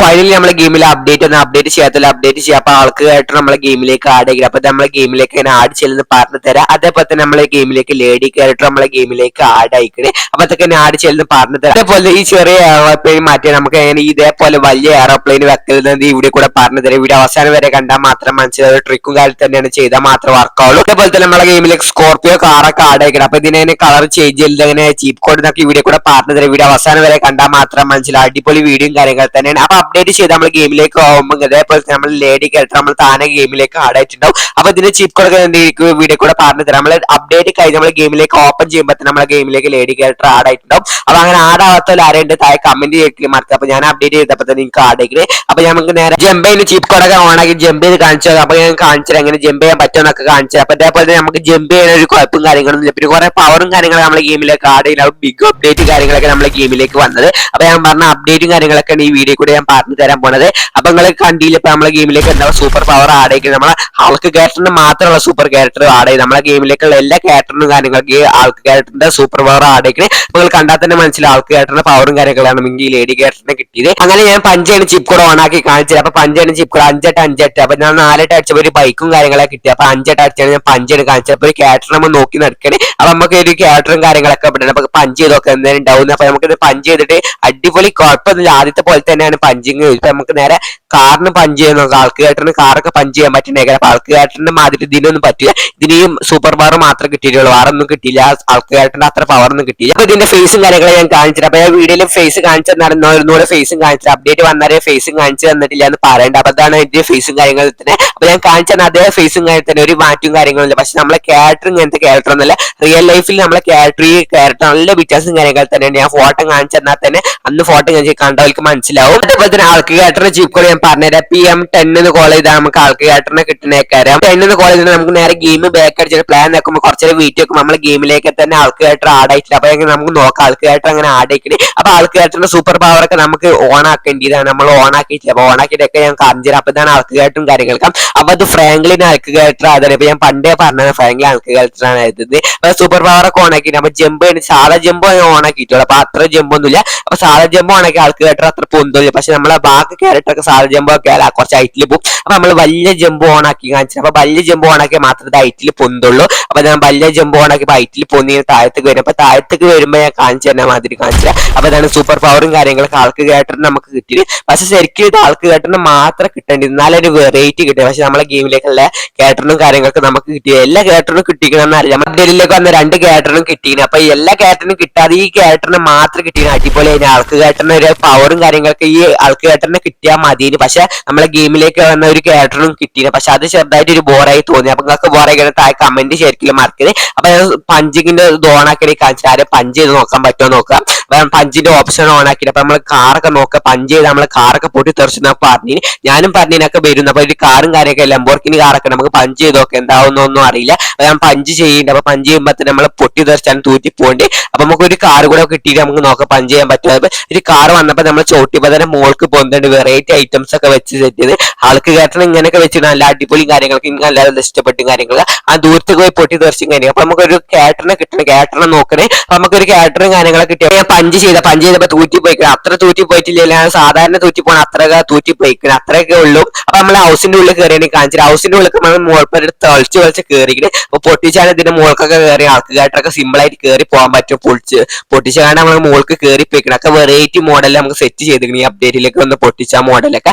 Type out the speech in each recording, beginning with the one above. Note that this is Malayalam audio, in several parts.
ഫൈനലി നമ്മളെ ഗെയിമിൽ അപ്ഡേറ്റ് ചെയ്യാത്തില്ല, അപ്ഡേറ്റ് ചെയ്യാം. അപ്പൊ ആൾക്ക് ആയിട്ട് നമ്മളെ ഗെയിമിലേക്ക് ആഡ് ചെയ്യുക. അപ്പൊ നമ്മളെ ഗെയിമിലേക്ക് ഇങ്ങനെ ആഡ് ചെയ്യുന്നത് പറഞ്ഞു തരാം. അതേപോലെ തന്നെ നമ്മളെ ഗെയിമിലേക്ക് ലേഡി ക്യാരക്ടർ നമ്മളെ ഗെയിമിലേക്ക് ആഡ് ആയിക്കണേ. അപ്പൊ അതൊക്കെ ആഡ് ചെയ്യുന്നത് പറഞ്ഞു തരാം. അതേപോലെ ഈ ചെറിയ എയർപ്ലെയിൻ മാറ്റിയാൽ നമുക്ക് എങ്ങനെ ഇതേപോലെ വലിയ എയർപ്ലെയിൻ വെക്കുന്നത് ഇവിടെ കൂടെ പറഞ്ഞു തരാം. വീഡിയോ അവസാനം വരെ കണ്ടാൽ മാത്രം മനസ്സിലാവും. ട്രിക്കും കാര്യം തന്നെയാണ് ചെയ്താൽ മാത്രം വർക്കാവുള്ളൂ. അതേപോലെ തന്നെ നമ്മളെ ഗെയിമിലേക്ക് സ്കോർപിയോ കാറൊക്കെ ആഡ് ആയിക്കണം. അപ്പൊ ഇതിനെ കളർ ചേഞ്ച് ചെയ്ത് അങ്ങനെ ചീപ്പ് കോഡ് എന്നൊക്കെ ഇവിടെ കൂടെ പറഞ്ഞു തരാം. വീഡിയോ അവസാനം വരെ കണ്ടാൽ മാത്രം മനസ്സിലാവും. അടിപൊളി വീഡിയോയും കാര്യങ്ങൾ തന്നെയാണ്. അപ്പൊ അപ്ഡേറ്റ് ചെയ്ത് നമ്മൾ ഗെയിമിലേക്ക് പോകുമ്പോൾ അതേപോലെ നമ്മൾ ലേഡി ക്യാരക്ടർ നമ്മൾ താനെ ഗെയിമിലേക്ക് ആഡ് ആയിട്ടുണ്ടാവും. അപ്പൊ ഇതിന്റെ ചീപ്പ് കോഡ് വീഡിയോ കൂടെ പറഞ്ഞു തരാം. നമ്മൾ അപ്ഡേറ്റ് കഴിഞ്ഞ് നമ്മൾ ഗെയിമിലേക്ക് ഓപ്പൺ ചെയ്യുമ്പോൾ നമ്മളെ ഗെയിമിലേക്ക് ലേഡി ക്യാരക്ടർ ആഡ് ആയിട്ടുണ്ടാവും. അപ്പൊ അങ്ങനെ ആഡ് ആവാത്തവർ ആരുണ്ട് താഴെ കമന്റ് ചെയ്ത് മാർക്ക്. അപ്പൊ ഞാൻ അപ്ഡേറ്റ് ചെയ്തപ്പോൾ തന്നെ നിങ്ങൾക്ക് ആഡ് ആയിക്കണേ. അപ്പൊ നമുക്ക് നേരെ ജമ്പ് ചെയ്യുന്ന ചീപ്പ് കോഡൊക്കെ ഓണാക്കി ജമ്പ് ചെയ്ത് കാണിച്ചു. അപ്പൊ ഞാൻ കാണിച്ചത് എങ്ങനെ ജമ്പ് ചെയ്യാൻ പറ്റുമെന്നൊക്കെ കാണിച്ചത്. അപ്പൊ അതേപോലെ തന്നെ നമുക്ക് ജമ്പ് ചെയ്യുന്ന ഒരു കുഴപ്പവും കാര്യങ്ങളും ഇല്ല. പിന്നെ കുറെ പവറും കാര്യങ്ങളും നമ്മളെ ഗെയിമിലേക്ക് ആഡ് ചെയ്യുന്ന ബിഗ് അപ്ഡേറ്റ് കാര്യങ്ങളൊക്കെ നമ്മളെ ഗെയിമിലേക്ക് വന്നത്. അപ്പൊ ഞാൻ പറഞ്ഞ അപ്ഡേറ്റും കാര്യങ്ങളൊക്കെ ഈ വീഡിയോ കൂടെ ഞാൻ പറഞ്ഞു തരാൻ പോണത്. അപ്പൊ നിങ്ങൾ കണ്ടില്ല ഇപ്പൊ നമ്മളെ ഗെയിമിലേക്ക് എന്താ സൂപ്പർ പവർ ആഡ് ആയിരിക്കും. നമ്മളെ ആൾക്ക് ക്യാരക്ടറിന് മാത്രമുള്ള സൂപ്പർ ക്യാരക്ടർ ആഡ് ചെയ്ത് നമ്മളെ ഗെയിമിലേക്കുള്ള എല്ലാ ക്യാരക്ടറിനും കാര്യങ്ങൾക്ക് ആൾക്ക് ക്യാരക്ടറിന്റെ സൂപ്പർ പവർ ആഡ് ആയിരിക്കും. നിങ്ങൾ കണ്ടാൽ തന്നെ മനസ്സിലാവും ആൾക്ക് ക്യാരക്ടറിന്റെ പവറും കാര്യങ്ങളാണ് ഈ ലേഡി ക്യാരക്ടറിനെ കിട്ടിയത്. അങ്ങനെ ഞാൻ പഞ്ചാണ് ചിപ്പ് കൂടെ ഓൺ ആക്കി കാണിച്ചത്. അപ്പൊ പഞ്ചാണ് ചിപ്പ് കൂടെ 5-8 അപ്പൊ ഞാൻ 4 അടിച്ചപ്പോൾ ഒരു ബൈക്കും കാര്യങ്ങളൊക്കെ കിട്ടി. അപ്പൊ 5 അടിച്ചാണ് ഞാൻ പഞ്ചാണ് കാണിച്ചത്. അപ്പൊ ഒരു ക്യാരക്ടർ നമ്മൾ നോക്കി നടക്കണേ. അപ്പൊ നമുക്ക് ഒരു ക്യാരക്ടറും കാര്യങ്ങളൊക്കെ ഇടുന്നത്. അപ്പൊ പഞ്ച് ചെയ്തൊക്കെ എന്തായാലും ഉണ്ടാവുന്നത്. അപ്പൊ നമുക്ക് ഇത് പഞ്ച് ചെയ്തിട്ട് അടിപൊളി കുഴപ്പമൊന്നുമില്ല. ആദ്യത്തെ പോലെ തന്നെയാണ് പഞ്ചിങ്. ഇപ്പൊ നമുക്ക് നേരെ കാറിന് പഞ്ച് ചെയ്യാൻ നോക്കാം. ആൾക്ക് ക്യാരക്ടറിന് കാറൊക്കെ പഞ്ച് ചെയ്യാൻ പറ്റുന്നേക്കാം. അപ്പൊ ആൾക്ക് ക്യാരക്ടറിന്റെ മാതിരി ഇതിനൊന്നും പറ്റില്ല. ഇതിനെയും സൂപ്പർ പവർ മാത്രമേ കിട്ടിയിട്ടുള്ളൂ, വേറെ ഒന്നും കിട്ടിയില്ല. ആൾക്ക് ക്യാരക്ടറിന്റെ അത്ര പവർ ഒന്നും കിട്ടിയില്ല. അപ്പൊ ഇതിന്റെ ഫേസും കാര്യങ്ങളും ഞാൻ കാണിച്ചിട്ട് അപ്പൊ ഞാൻ വീഡിയോയിൽ ഫേസ് കാണിച്ചു നടന്നൂടെ ഫേസും കാണിച്ചിട്ട് അപ്ഡേറ്റ് വന്നാലേ ഫേസും കാണിച്ചു തന്നിട്ടില്ല എന്ന് പറയണ്ട. അപ്പൊ അതാണ് ഇതിന്റെ ഫേസും കാര്യങ്ങളും തന്നെ. അപ്പൊ ഞാൻ കാണിച്ചു തന്ന അതേ ഫേസും കാര്യം തന്നെ, ഒരു മാറ്റവും കാര്യങ്ങളില്ല. പക്ഷെ നമ്മളെ ക്യാരക്ടർ ഇങ്ങനത്തെ ക്യാരക്ടർ ഒന്നല്ല. റിയൽ ലൈഫിൽ നമ്മളെ ക്യാരക്ടർ നല്ല വ്യത്യാസം കാര്യങ്ങൾ തന്നെയാണ്. ഞാൻ ഫോട്ടോ കാണിച്ചു തന്നാൽ തന്നെ അന്ന് ഫോട്ടോ കാണിച്ച് കണ്ടവർക്ക് മനസ്സിലാവും. അതേപോലെ തന്നെ ആൾക്ക് ക്യാരക്ടറിന്റെ ചീപ്പ് കോഡ് ഞാൻ പറഞ്ഞുതരാം. PM10 എന്ന് കോൾ ചെയ്താൽ നമുക്ക് ആൾക്ക് ക്യാരക്ടറിനെ കിട്ടുന്നേക്കാരം. 10 എന്ന് കോൾ ചെയ്താൽ നമുക്ക് നേരെ ഗെയിം ബാക്ക് അടിച്ചിട്ട് പ്ലാൻ നോക്കുമ്പോൾ കുറച്ചൊരു വീട്ടിൽ വെക്കുമ്പോൾ നമ്മളെ ഗെയിമിലേക്ക് തന്നെ ആൾക്ക് ക്യാരക്ടർ ആഡ് ആയിട്ടില്ല. അപ്പൊ നമുക്ക് നോക്കാം ആൾക്ക് ക്യാരക്ടർ അങ്ങനെ ആഡ് ആയിക്കണേ. അപ്പൊ ആൾക്ക് ക്യാരക്ടറിന്റെ സൂപ്പർ പവർ ഒക്കെ നമുക്ക് ഓൺ ആക്കേണ്ടതാണ്. നമ്മൾ ഓൺ ആക്കിയിട്ടില്ല. അപ്പൊ ഓൺ ആക്കിയിട്ടൊക്കെ ഞാൻ കാണിച്ചു തരാം. അപ്പൊ ഇതാണ് ആൾക്ക് ക്യാരക്ടറും കാര്യങ്ങൾക്കും. അപ്പൊ അത് ഫ്രാങ്ക്ലിൻ ആൾക്ക് ക്യാരക്ടർ ആയതാണ്. ഇപ്പൊ ഞാൻ പണ്ടേ പറഞ്ഞത് ഫ്രാങ്ക്ലിൻ ആൾക്ക് ക്യാരക്ടറാണ് ആയത്. അപ്പൊ സൂപ്പർ പവർ ഒക്കെ ഓൺ ആക്കിയിട്ട് അപ്പൊ ജമ്പ് സാധാ ജമ്പ് ഓൺ ആക്കിയിട്ടുള്ളൂ. അപ്പൊ അത്ര ജമ്പ് ഒന്നുമില്ല. അപ്പൊ സാധാ ജമ്പ് ഓൺ ആക്കി ആൾക്ക് ക്യാരക്ടർ അത്ര പൊന്തില്ല. പക്ഷെ നമ്മളെ ബാക്കി ക്യാരക്ടർ ഒക്കെ സാധാ ജമ്പ് ഒക്കെ കുറച്ച് ഹൈറ്റിൽ പോകും. അപ്പൊ നമ്മൾ വലിയ ജമ്പ് ഓൺ ആക്കി കാണിച്ചു. അപ്പൊ വലിയ ജമ്പ് ഓൺ ആക്കി മാത്രമേ ഹൈറ്റിൽ പൊന്തുള്ളൂ. അപ്പൊ ഞാൻ വലിയ ജമ്പ് ഓൺ ആക്കി ഹൈറ്റിൽ പൊന്നി താഴത്തേക്ക് വരും. അപ്പൊ താഴത്തേക്ക് വരുമ്പോൾ ഞാൻ കാണിച്ചു തന്നെ മാതിരി കാണിച്ചു. അപ്പൊ അതാണ് സൂപ്പർ പവറും കാര്യങ്ങളൊക്കെ ആൾക്ക് ക്യാരക്ടറിന് നമുക്ക് കിട്ടിയത്. പക്ഷെ ശരിക്കും ഇത് ആൾക്ക് ക്യാരക്ടറിന് മാത്രം കിട്ടേണ്ടി എന്നാലൊരു വെറൈറ്റി കിട്ടിയത്. പക്ഷെ നമ്മളെ ഗെയിമിലേക്കുള്ള ക്യാരക്ടറിനും കാര്യങ്ങളൊക്കെ നമുക്ക് കിട്ടിയത്. എല്ലാ ക്യാരക്ടറിനും കിട്ടിക്കണമെന്ന് അറിയാം. ഡെലിലേക്ക് വന്ന 2 ക്യാരക്ടറിനും കിട്ടിയിരുന്നു. അപ്പൊ എല്ലാ ക്യാരക്ടറിനും കിട്ടാതെ ഈ ക്യാരക്ടറിന് മാത്രം കിട്ടിയിരുന്നു. അടിപൊളി ആൾക്ക് ക്യാരക്ടറിന് ഒരു പവറും കാര്യങ്ങളൊക്കെ ഈ ആൾക്ക് ക്യാരക്ടറിന് കിട്ടിയാൽ മതിയെന്ന്. പക്ഷെ നമ്മളെ ഗെയിമിലേക്ക് വന്ന ഒരു ക്യാരക്ടറും കിട്ടിയിരുന്നു. പക്ഷെ അത് ചെറുതായിട്ട് ഒരു ബോറായി തോന്നി. അപ്പൊ നിങ്ങൾക്ക് ബോറായി താഴെ കമന്റ് ശരിക്കും മാർക്കത്. അപ്പൊ പഞ്ചിങ്ങിന്റെ ഇത് ഓണാക്കി കാണിച്ചാൽ ആരെ പഞ്ച് ചെയ്ത് നോക്കാൻ പറ്റുമോ നോക്കാം. പഞ്ചിന്റെ ഓപ്ഷൻ ഓൺ ആക്കിയിട്ട് അപ്പൊ നമ്മൾ കാറൊക്കെ നോക്കുക. പഞ്ച് ചെയ്ത് നമ്മളെ കാറൊക്കെ പൊട്ടി തെറിച്ചെന്ന് പറഞ്ഞു. ഞാനും പറഞ്ഞതിനൊക്കെ വരുന്നു. അപ്പൊ ഒരു കാറും കാര്യമൊക്കെ ലംബോർഗിനി കാറൊക്കെ നമുക്ക് പഞ്ച് ചെയ്തൊക്കെ എന്താവുന്നൊന്നും അറിയില്ല. ഞാൻ പഞ്ച് ചെയ്യുന്നുണ്ട്. അപ്പൊ പഞ്ച് ചെയ്യുമ്പോൾ തന്നെ നമ്മൾ പൊട്ടി തെറിച്ചാൽ തൂറ്റി പോകേണ്ടി. അപ്പൊ നമുക്ക് ഒരു കാർ കൂടെ കിട്ടിയിട്ട് നമുക്ക് നോക്കാം പഞ്ച് ചെയ്യാൻ പറ്റും. ഒരു കാർ വന്നപ്പോൾ നമ്മൾ ചോട്ടിയപ്പോൾ തന്നെ മോൾക്ക് പോകുന്നുണ്ട്. വെറൈറ്റി ഐറ്റംസ് ഒക്കെ വെച്ച് സെറ്റ് ചെയ്ത് ആൾക്ക് ക്യാരക്ടർ ഇങ്ങനെയൊക്കെ വെച്ചിട്ട് നല്ല അടിപൊളി കാര്യങ്ങളൊക്കെ എനിക്ക് എല്ലാവരും ഇഷ്ടപ്പെട്ടും കാര്യങ്ങൾ ആ ദൂരത്തേക്ക് പോയി പൊട്ടി തെറിച്ചും കാര്യം. അപ്പൊ നമുക്കൊരു ക്യാരക്ടറിനെ കിട്ടണം, ക്യാരക്ടറിനെ നോക്കണേ. അപ്പൊ നമുക്കൊരു ക്യാരക്ടറും കാര്യങ്ങളൊക്കെ കിട്ടിയ ഞാൻ പഞ്ച് ചെയ്തപ്പോൾ തൂറ്റി പോയിക്കണം. അത്ര തൂറ്റി പോയിട്ടില്ല, സാധാരണ തൂറ്റി പോകണം അത്ര തൂറ്റി പോയിക്കണം, അത്രയൊക്കെ ഉള്ളൂ. അപ്പൊ നമ്മൾ ഹൗസിന്റെ ഉള്ളിൽ കയറി കാണിച്ചിട്ട് ഹൗസിന്റെ ഉള്ളിൽ നമ്മൾ മോൾപ്പെടുത്ത് തളിച്ച് കയറിയിട്ട് അപ്പൊ പൊട്ടിച്ചാണ് ഇതിന്റെ മോൾക്കൊക്കെ കയറി ആൾക്ക് ക്യാരക്ടറൊക്കെ സിമ്പിൾ ആയിട്ട് കയറി പോകാൻ പറ്റും. പൊട്ടിച്ചാണ് നമ്മൾ മോൾക്ക് കയറി പോയിക്കണം. ഒക്കെ വെറൈറ്റി മോഡൽ നമുക്ക് സെറ്റ് ചെയ്തിരിക്കണം. ഈ അപ്ഡേറ്റിലേക്ക് വന്ന് പൊട്ടിച്ച മോഡലൊക്കെ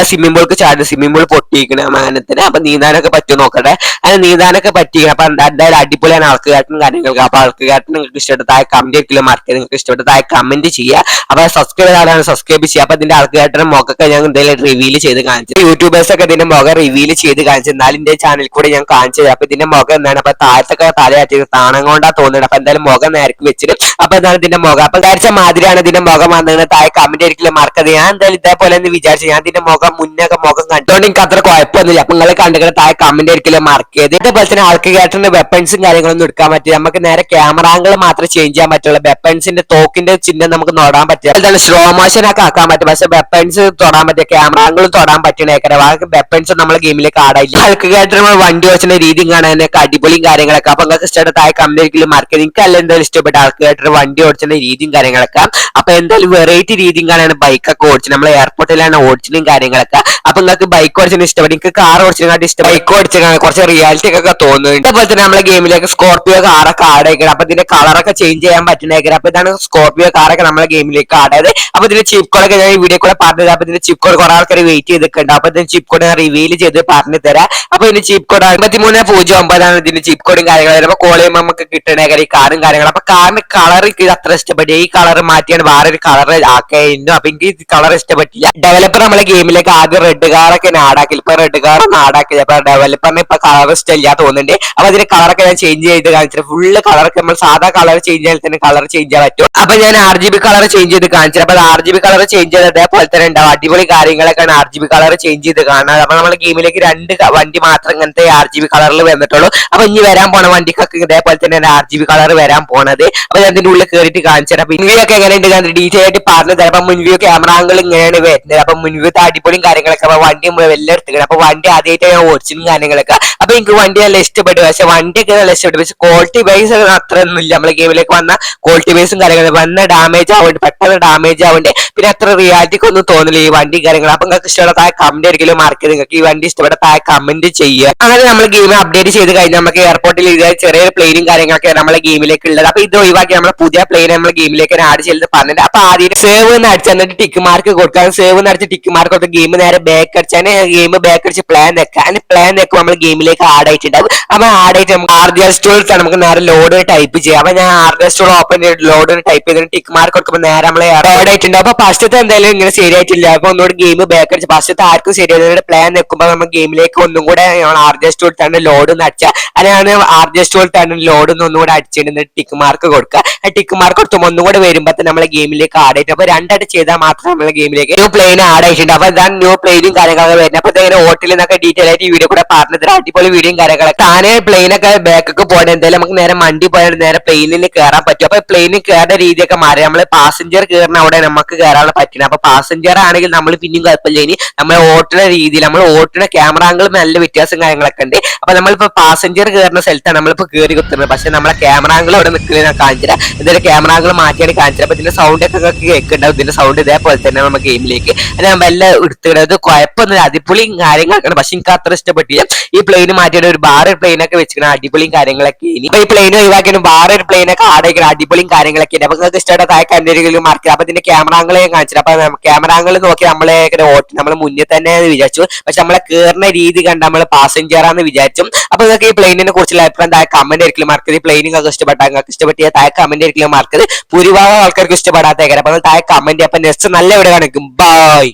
സ്വിമ്മിംഗ് പൂൾക്ക് ചാടി സ്വിമ്മിംഗ് പൂൾ പൊട്ടിയിരിക്കണം അങ്ങനത്തിന്. അപ്പൊ നീന്താനൊക്കെ പറ്റുമോ നോക്കട്ടെ. അങ്ങനെ നീന്താനൊക്കെ പറ്റിക്കണം. അപ്പൊ എന്തായാലും അടിപൊളിയാണ് ആൾക്ക് ക്യാരക്ടറും കാര്യങ്ങൾക്ക്. അപ്പൊ ആൾക്ക് ക്യാരക്ടർ നിങ്ങൾക്ക് ഇഷ്ടപ്പെട്ടതായ കമന്റ് ഒരിക്കലും മാർക്ക് നിങ്ങൾക്ക് ഇഷ്ടപ്പെട്ടതായ കമന്റ് ചെയ്യുക. അപ്പൊ സബ്സ്ക്രൈബ് ചെയ്താലാണ് സബ്സ്ക്രൈബ് ചെയ്യുക. അപ്പൊ ഇതിന്റെ ആൾക്ക് ക്യാരക്ടറും മുഖമൊക്കെ ഞാൻ എന്തായാലും റിവീൽ ചെയ്ത് കാണിച്ചു. യൂട്യൂബേഴ്സ് ഒക്കെ ഇതിന്റെ മുഖം റിവീൽ ചെയ്ത് കാണിച്ചു. എന്നാലും എന്റെ ചാനലിൽ കൂടെ ഞാൻ കാണിച്ചത്. അപ്പൊ ഇതിന്റെ മുഖം എന്താണ് അപ്പൊ താഴത്തൊക്കെ തലയാറ്റി താണം കൊണ്ടാ തോന്നുന്നത്. അപ്പൊ എന്തായാലും മുഖം നേരക്ക് വെച്ചിട്ട് അപ്പൊ എന്താണ് ഇതിന്റെ മുഖം അപ്പൊ വിചാരിച്ച മാതിരിയാണ് ഇതിന്റെ മുഖം വന്നത്. താഴെ കമന്റ് ഒരിക്കലും മാർക്ക്. ഞാൻ എന്തായാലും ഇതേപോലെ എന്ന് വിചാരിച്ചു. ഞാൻ ഇതിന്റെ മുഖം മുന്നൊക്കെ മുഖം കണ്ടുകൊണ്ട് എനിക്ക് അത്ര കുഴപ്പമൊന്നുമില്ല. അപ്പൊ നിങ്ങൾ കണ്ടുകൊണ്ട് താഴെ കമന്റ് ഒരിക്കലും മാർക്ക് ചെയ്ത്. അതേപോലെ തന്നെ ആൾക്ക് കേട്ടറിന്റെ വെപ്പൺസും കാര്യങ്ങളൊന്നും എടുക്കാൻ പറ്റില്ല. നമുക്ക് നേരെ ക്യാമറ ആംഗിൾ മാത്രമേ ചേഞ്ച് ചെയ്യാൻ പറ്റുള്ളൂ. വെപ്പൺസിന്റെ തോക്കിന്റെ ചിഹ്നം നമുക്ക് തൊടാൻ പറ്റില്ല. അതുപോലെ സ്ലോ മോഷൻ ഒക്കെ ആക്കാൻ പറ്റും. പക്ഷെ വെപ്പൺസ് തൊടാൻ പറ്റിയ ക്യാമറ ആംഗിളും തൊടാൻ പറ്റണേക്കാരം. ആ വെപ്പൺസ് നമ്മളെ ഗെയിമിലേക്ക് ആടായില്ല. ആൾക്ക് കേട്ടർ വണ്ടി ഓടിച്ച രീതിയും കാണാനൊക്കെ അടിപൊളിയും കാര്യങ്ങളൊക്കെ. അപ്പൊ നിങ്ങൾക്ക് ഇഷ്ടപ്പെട്ട താഴെ കമന്റ് ഒരിക്കലും മാർക്ക് ചെയ്ത്. എനിക്ക് അല്ല എന്തായാലും ഇഷ്ടപ്പെട്ട ആൾക്ക് കേട്ടർ വണ്ടി ഓടിച്ച രീതിയും കാര്യങ്ങളൊക്കെ. അപ്പൊ എന്തായാലും വെറൈറ്റി രീതിയും കാണാൻ ബൈക്കൊക്കെ ഓടിച്ചു. നമ്മൾ എയർപോർട്ടിലാണ് ഓടിച്ചതും കാര്യങ്ങളൊക്കെ. അപ്പൊ നിങ്ങൾക്ക് ബൈക്ക് ഓടിച്ചാൽ ഇഷ്ടപ്പെട്ടു. എനിക്ക് കാർ ഓടിച്ചതിനായിട്ട് ഇഷ്ടം ബൈക്ക് ഓടിച്ചാൽ കുറച്ച് റിയാലിറ്റി ഒക്കെ തോന്നുന്നുണ്ട്. അതുപോലെ തന്നെ നമ്മളെ ഗെയിമിലേക്ക് സ്കോർപിയോ കാറൊക്കെ ആഡ് ആക്കണം. അപ്പൊ ഇതിന്റെ കളറൊക്കെ ചേഞ്ച് ചെയ്യാൻ പറ്റുന്നേക്കാം. അപ്പൊ ഇതാണ് സ്കോർപിയോ കാറൊക്കെ നമ്മളെ ഗെയിമിലേക്ക് ആഡ് ആയത്. അപ്പൊ ഇതിന്റെ ചിപ്പ് കോഡൊക്കെ ഞാൻ ഈ വീഡിയോ കൂടെ പറഞ്ഞത്. അപ്പൊ ഇതിന്റെ ചിപ്പ് കോഡ് കുറെ ആൾക്കാർ വെയിറ്റ് ചെയ്തിട്ടുണ്ട്. അപ്പൊ ഇതിന്റെ ചിപ്പ് കോഡ് ഞാൻ റിവീൽ ചെയ്ത് പറഞ്ഞു തരാം. അപ്പൊ ഇതിന്റെ ചിപ്പ് കോഡ് 5309 ഇതിന്റെ ചിപ്പ് കോഡും കാര്യങ്ങളും. അപ്പൊ കോൾ ചെയ്യുമ്പോൾ നമുക്ക് കിട്ടണേക്കാരം ഈ കാറും കാര്യങ്ങളും. അപ്പൊ കാറിന്റെ കളർ എനിക്ക് അത്ര ഇഷ്ടപ്പെട്ടു. ഈ കളർ മാറ്റിയാണ് വേറൊരു കളർ ആക്കായിരുന്നു. അപ്പൊ എനിക്ക് ഈ കളർ ഇഷ്ടപ്പെട്ടില്ല. ഡെവലപ്പർ നമ്മളെ ഗെയിമിലേക്ക് ആദ്യം റെഡ് കാറൊക്കെ ആടാക്കില്ല. ഇപ്പൊ റെഡ് കാർ ആടാക്കില്ല. അപ്പൊ ഡെവലപ്പറിന് ഇപ്പൊ കളർ ഇഷ്ടമില്ല തോന്നുന്നുണ്ട്. അപ്പൊ അതിന്റെ കളറൊക്കെ ഞാൻ ചേഞ്ച് ചെയ്ത് കാണിച്ചത്. ഫുള്ള് കളറൊക്കെ നമ്മൾ സാധാ കളർ ചേഞ്ച് ചെയ്താൽ തന്നെ കളർ ചേഞ്ച് ചെയ്യാൻ പറ്റും. അപ്പൊ ഞാൻ RGB കളർ ചേഞ്ച് ചെയ്ത് കാണിച്ചത്. അപ്പൊ RGB കളർ ചേഞ്ച് ചെയ്ത് അതേപോലെ തന്നെ ഉണ്ടാവും. അടിപൊളി കാര്യങ്ങളൊക്കെയാണ് RGB കളർ ചേഞ്ച് ചെയ്ത് കാണുന്നത്. അപ്പൊ നമ്മുടെ ഗെയിമിലേക്ക് 2 വണ്ടി മാത്രം ഇങ്ങനത്തെ RGB കളറിൽ വന്നിട്ടുള്ളൂ. അപ്പൊ ഇനി വരാൻ പോണ വണ്ടിക്കൊക്കെ ഇതേപോലെ തന്നെ RGB കളർ വരാൻ പോണത്. അപ്പൊ ഞാൻ ഇതിന്റെ ഉള്ളിൽ കയറിയിട്ട് കാണിച്ചു തരാം. അപ്പൊ മുൻവ്യൂ ഒക്കെ എങ്ങനെയുണ്ട് ഞാൻ ഡീറ്റെയിൽ ആയിട്ട് പറഞ്ഞു തരാം. അപ്പൊ മുൻവ്യൂ ക്യാമറ ആംഗിൾ ഇങ്ങനെയാണ് വരുന്നത്. അപ്പൊ മുൻവ്യൂത്തെ അടിപൊളിയും കാര്യങ്ങളൊക്കെ. അപ്പൊ വണ്ടി നമ്മൾ വെല്ലം എടുത്തിക്കണം. അപ്പൊ വണ്ടി ആദ്യമായിട്ട് ഞാൻ ഓടിച്ചും കാര്യങ്ങളൊക്കെ. അപ്പൊ എനിക്ക് വണ്ടി നല്ല ഇഷ്ടപ്പെട്ടു. പക്ഷെ വണ്ടിയൊക്കെ നല്ല ഇഷ്ടപ്പെട്ടു. പക്ഷെ ക്വാളിറ്റി ബേസ് അത്ര ഒന്നും ഇല്ല. നമ്മളെ ഗെയിമിലേക്ക് വന്ന ക്വാളിറ്റി ബേസും കാര്യങ്ങളും വന്ന ഡാമേജ് ആവുന്നുണ്ട്. പെട്ടെന്ന് ഡാമേജ് ആവുന്നുണ്ട്. പിന്നെ അത്ര റിയാലിറ്റിക്ക് ഒന്നും തോന്നില്ല ഈ വണ്ടി കാര്യങ്ങൾ. അപ്പൊ നിങ്ങൾക്ക് ഇഷ്ടപ്പെട്ട താഴെ കമന്റ് ഒരിക്കലും മാർക്ക് ചെയ്ത് നിങ്ങൾക്ക് ഈ വണ്ടി ഇഷ്ടപ്പെട്ട താഴെ കമന്റ് ചെയ്യുക. അങ്ങനെ നമ്മൾ ഗെയിം അപ്ഡേറ്റ് ചെയ്ത് കഴിഞ്ഞാൽ നമുക്ക് എയർപോർട്ടിൽ ഇതേ ചെറിയൊരു പ്ലെയിനും കാര്യങ്ങളൊക്കെ നമ്മളെ ഗെയിമിലേക്ക് ഉള്ളത്. അപ്പൊ ഇത് ഒഴിവാക്കി നമ്മൾ പുതിയ പ്ലെയിൻ നമ്മളെ ഗെയിമിലേക്ക് ആഡ് ചെയ്ത് പറഞ്ഞിട്ട്. അപ്പൊ ആദ്യം സേവ് എന്ന് അടിച്ച് എന്നിട്ട് ടിക്ക് മാർക്ക് കൊടുക്കാൻ. സേവ് എന്ന് അടിച്ച് ടിക്ക് മാർക്ക് കൊടുത്ത് ഗെയിം നേരെ ബാക്ക് അടിച്ചാൽ ഗെയിം ബാക്ക് അടിച്ച് പ്ലാൻ വെക്കാൻ. പ്ലാൻ വെക്കുമ്പോൾ നമ്മൾ ഗെയിമിലേക്ക് ആഡ് ആയിട്ടുണ്ടാവും. അപ്പൊ ആഡ് ആയിട്ട് നമുക്ക് RDR സ്റ്റോൾസ് നമുക്ക് നേരെ ലോഡ് ടൈപ്പ് ചെയ്യാം. അപ്പൊ ഞാൻ RDR സ്റ്റോൾ ഓപ്പൺ ചെയ്ത് ലോഡ് ടൈപ്പ് ചെയ്തിട്ട് ടിക്ക് മാർക്ക് കൊടുക്കുമ്പോൾ നേരെ നമ്മളെ ലോഡ് ആയിട്ടുണ്ട്. അപ്പൊ ഫസ്റ്റത്തെ എന്തായാലും ഇങ്ങനെ ശരിയായിട്ടില്ല. അപ്പൊ ഒന്നുകൂടി ഗെയിം ബാക്ക് അടിച്ച് ഫസ്റ്റത്തെ ആർക്കും ശരിയായിട്ട് പ്ലാൻ വെക്കുമ്പോൾ നമ്മൾ ഗെയിമിലേക്ക് ഒന്നും കൂടെ RDR സ്റ്റോൾ തന്നെ ലോഡ് ഒന്ന് അടിച്ചാൽ അതിനാണ് RDR സ്റ്റോൾ തന്നെ ലോഡ് ഒന്നുകൂടെ അടിച്ചിട്ട് ടിക്ക് മാർക്ക് കൊടുക്കുക. ടിക്ക് മാർക്ക് കൊടുത്തുമ്പോൾ ഒന്നുകൂടെ വരുമ്പോൾ നമ്മളെ ഗെയിമിലേക്ക് ആഡ് ആയിട്ട്. അപ്പൊ രണ്ടായിട്ട് ചെയ്താൽ മാത്രം നമ്മളെ ഗെയിമിലേക്ക് ന്യൂ പ്ലെയിൻ ആഡ് ആയിട്ടുണ്ട്. അപ്പൊ ഇതാണ് ന്യൂ പ്ലെയിനും കാര്യങ്ങളൊക്കെ വരുന്നത്. അപ്പൊ ഇങ്ങനെ ഹോട്ടലിൽ നിന്നൊക്കെ ഡീറ്റെയിൽ ആയിട്ട് ഈ വീഡിയോ കൂടെ പറഞ്ഞത് അടിപൊളി വീഡിയോയും കാര്യങ്ങളൊക്കെ. താനെ പ്ലെയിനൊക്കെ ബാക്കൊക്കെ പോകണം. എന്തായാലും നമുക്ക് നേരെ വണ്ടി പോയാൽ നേരെ പ്ലെയിനിൽ കയറാൻ പറ്റും. അപ്പൊ പ്ലെയിനിൽ കയറുന്ന രീതിയൊക്കെ മാറി. നമ്മള് പാസഞ്ചർ കയറുന്ന അവിടെ നമുക്ക് കയറാനുള്ള പറ്റുന്നത്. അപ്പൊ പാസഞ്ചർ ആണെങ്കിൽ നമ്മൾ പിന്നെയും കുഴപ്പമില്ല. ഇനി നമ്മൾ ഓട്ടുന്ന രീതിയിൽ നമ്മൾ ഓട്ടുന്ന ക്യാമറ ആംഗിൾ നല്ല വ്യത്യാസം കാര്യങ്ങളൊക്കെ ഉണ്ട്. അപ്പൊ നമ്മളിപ്പോ പാസഞ്ചർ കയറുന്ന സ്ഥലത്താണ് നമ്മളിപ്പോ കയറി കുത്തുന്നത്. പക്ഷെ നമ്മളെ ക്യാമറ ആംഗിൾ അവിടെ നിൽക്കുന്നത് ഞാൻ കാണിച്ചില്ല. എന്തായാലും ക്യാമറ ആംഗിൾ മാറ്റിയാണ് കാണിച്ചത്. അപ്പൊ ഇതിന്റെ സൗണ്ട് ഒക്കെ കേൾക്കുന്നുണ്ടാവും. ഇതിന്റെ സൗണ്ട് ഇതേപോലെ തന്നെ നമ്മുടെ ഗെയിമിലേക്ക് ഞാൻ എല്ലാം എടുത്തിടുന്നത് കുഴപ്പമൊന്നും അടിപൊളിയും കാര്യങ്ങളൊക്കെയാണ്. പക്ഷെ എനിക്ക് അത്ര ഇഷ്ടപ്പെട്ടില്ല. ഈ പ്ലെയിൻ മാറ്റിയിട്ട് ഒരു വേറെ പ്ലെയിൻ ഒക്കെ വെച്ചിരിക്കണം അടിപൊളിയും കാര്യങ്ങളൊക്കെ. ഇനി ഈ പ്ലെയിൻ ഒഴിവാക്കിയാലും വേറെ ഒരു പ്ലെയിൻ ഒക്കെ ആടേക്കണം അടിപൊളിയും കാര്യങ്ങളൊക്കെ ഉണ്ട്. അപ്പൊ നിങ്ങൾക്ക് ഇഷ്ടപ്പെട്ട താഴെ എന്തെങ്കിലും മാർക്ക്. അപ്പൊ ഇതിന്റെ ക്യാമറ ആംഗിൾ ഞാൻ കാണിച്ചത്. അപ്പൊ ക്യാമറ ആംഗിൾ നോക്കി നമ്മളെ ഓട്ടി നമ്മൾ മുന്നിൽ തന്നെ വിചാരിച്ചു. പക്ഷെ നമ്മളെ കയറുന്ന രീതി കണ്ട് നമ്മൾ പാസഞ്ചറാന്ന് വിചാരിച്ചു. അപ്പൊ നിങ്ങൾക്ക് ഈ പ്ലെയിനിനെ കുറിച്ചുള്ള അഭിപ്രായം താഴെ കമന്റ് ഒരിക്കലും മാർക്ക് ചെയ്ത്. പ്ലെയിൻ നിങ്ങൾക്ക് ഇഷ്ടപ്പെട്ടാൽ നിങ്ങൾക്ക് ഇഷ്ടപ്പെട്ടിയ താഴെ കമന്റ് ഒരിക്കലും മാർക്ക് ചെയ്ത്. ഭൂരിഭാഗം ആൾക്കാർക്ക് ഇഷ്ടപ്പെടാത്ത. അപ്പൊ താഴെ കമന്റ്. അപ്പൊ നെക്സ്റ്റ് നല്ല വീഡിയോ കാണിക്കും. ബൈ.